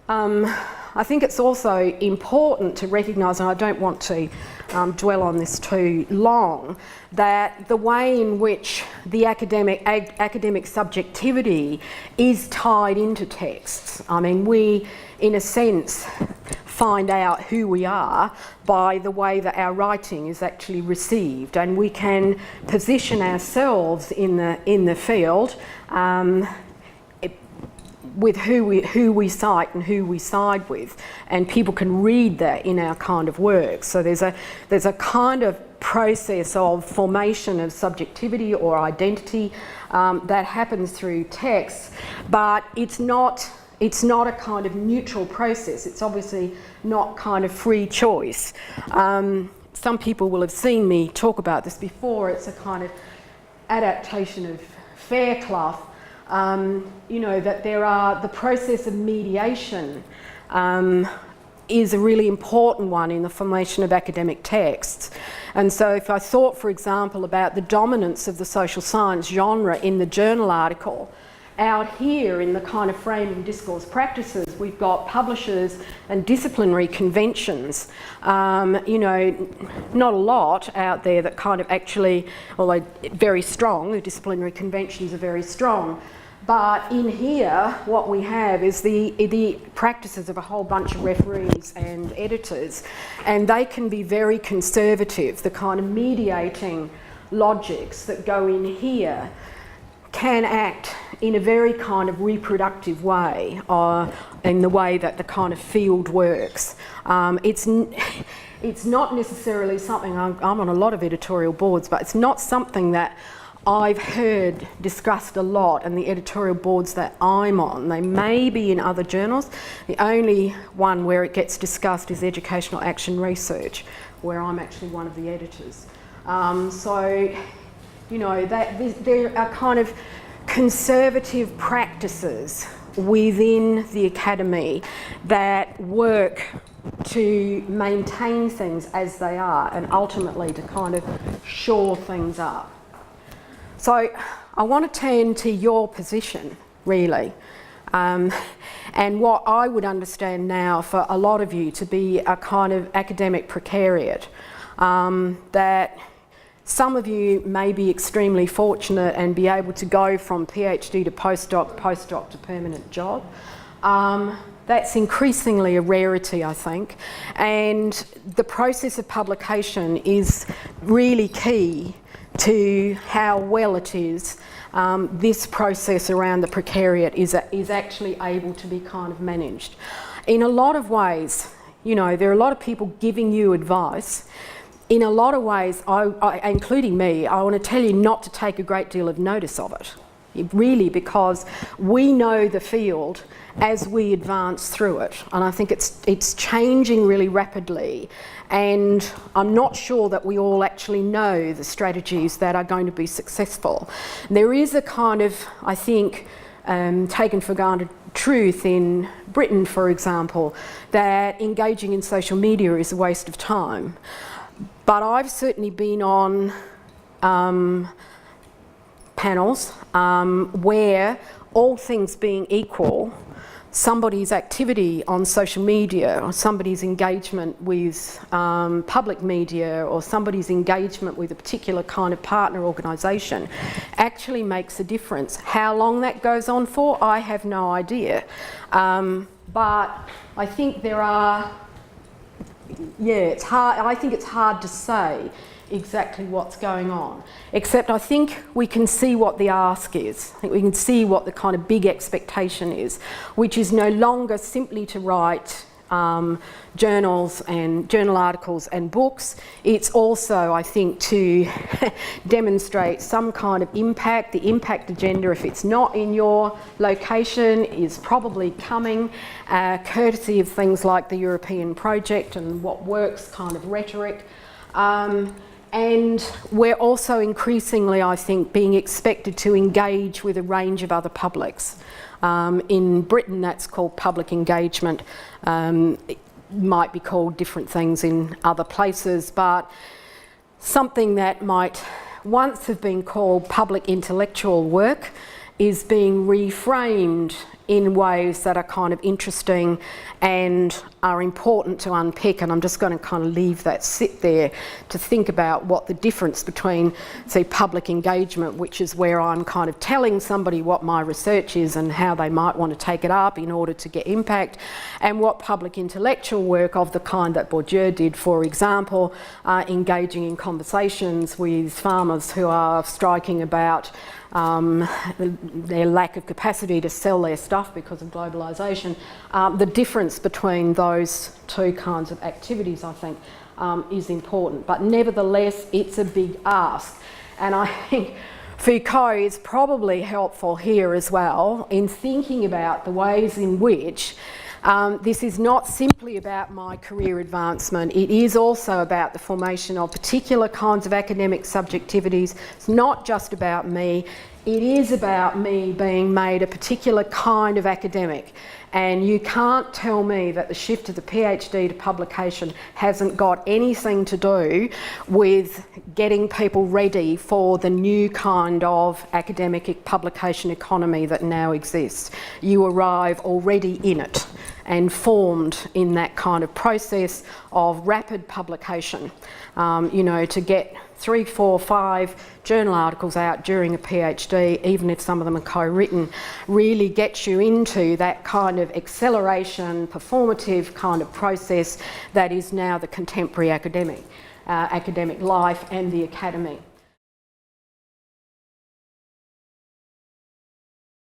I think it's also important to recognise, and I don't want to dwell on this too long, that the way in which the academic subjectivity is tied into texts. I mean, we, in a sense, find out who we are by the way that our writing is actually received, and we can position ourselves in the field with who we cite and who we side with, and people can read that in our kind of work. So there's a kind of process of formation of subjectivity or identity that happens through text, but it's not a kind of neutral process. It's obviously not kind of free choice. Some people will have seen me talk about this before. It's a kind of adaptation of Fairclough. You know, that the process of mediation is a really important one in the formation of academic texts. And so if I thought, for example, about the dominance of the social science genre in the journal article, out here in the kind of framing discourse practices, we've got publishers and disciplinary conventions. You know, not a lot out there that kind of actually, although very strong, the disciplinary conventions are very strong. But in here, what we have is the practices of a whole bunch of referees and editors, and they can be very conservative. The kind of mediating logics that go in here can act in a very kind of reproductive way, in the way that the kind of field works. It's not necessarily something, I'm on a lot of editorial boards, but it's not something that I've heard discussed a lot in the editorial boards that I'm on. They may be in other journals. The only one where it gets discussed is Educational Action Research, where I'm actually one of the editors. So, you know, there are kind of conservative practices within the academy that work to maintain things as they are and ultimately to kind of shore things up. So I want to turn to your position, really, and what I would understand now for a lot of you to be a kind of academic precariat, that some of you may be extremely fortunate and be able to go from PhD to postdoc to permanent job. That's increasingly a rarity, I think, and the process of publication is really key to how well it is this process around the precariat is actually able to be kind of managed. In a lot of ways, you know, there are a lot of people giving you advice. In a lot of ways, including me, I want to tell you not to take a great deal of notice of it, really, because we know the field as we advance through it, and I think it's changing really rapidly, and I'm not sure that we all actually know the strategies that are going to be successful. There is a kind of, I think, taken for granted truth in Britain, for example, that engaging in social media is a waste of time. But I've certainly been on panels where, all things being equal, somebody's activity on social media or somebody's engagement with public media or somebody's engagement with a particular kind of partner organisation actually makes a difference. How long that goes on for, I have no idea. But I think there are, it's hard. I think it's hard to say exactly what's going on, except I think we can see what the ask is. I think we can see what the kind of big expectation is, which is no longer simply to write journals and journal articles and books. It's also, I think, to demonstrate some kind of impact. The impact agenda, if it's not in your location, is probably coming, courtesy of things like the European project and what works kind of rhetoric. And we're also increasingly, I think, being expected to engage with a range of other publics. In Britain, that's called public engagement. It might be called different things in other places, but something that might once have been called public intellectual work is being reframed in ways that are kind of interesting and are important to unpick, and I'm just going to kind of leave that sit there to think about what the difference between, say, public engagement, which is where I'm kind of telling somebody what my research is and how they might want to take it up in order to get impact, and what public intellectual work of the kind that Bourdieu did, for example, engaging in conversations with farmers who are striking about their lack of capacity to sell their stuff because of globalisation. The difference between those two kinds of activities, I think, is important. But nevertheless, it's a big ask. And I think Foucault is probably helpful here as well in thinking about the ways in which this is not simply about my career advancement, it is also about the formation of particular kinds of academic subjectivities. It's not just about me, it is about me being made a particular kind of academic. And you can't tell me that the shift of the PhD to publication hasn't got anything to do with getting people ready for the new kind of academic publication economy that now exists. You arrive already in it and formed in that kind of process of rapid publication. You know, to get 3, 4, 5 journal articles out during a PhD, even if some of them are co-written, really gets you into that kind of acceleration, performative kind of process that is now the contemporary academic life and the academy.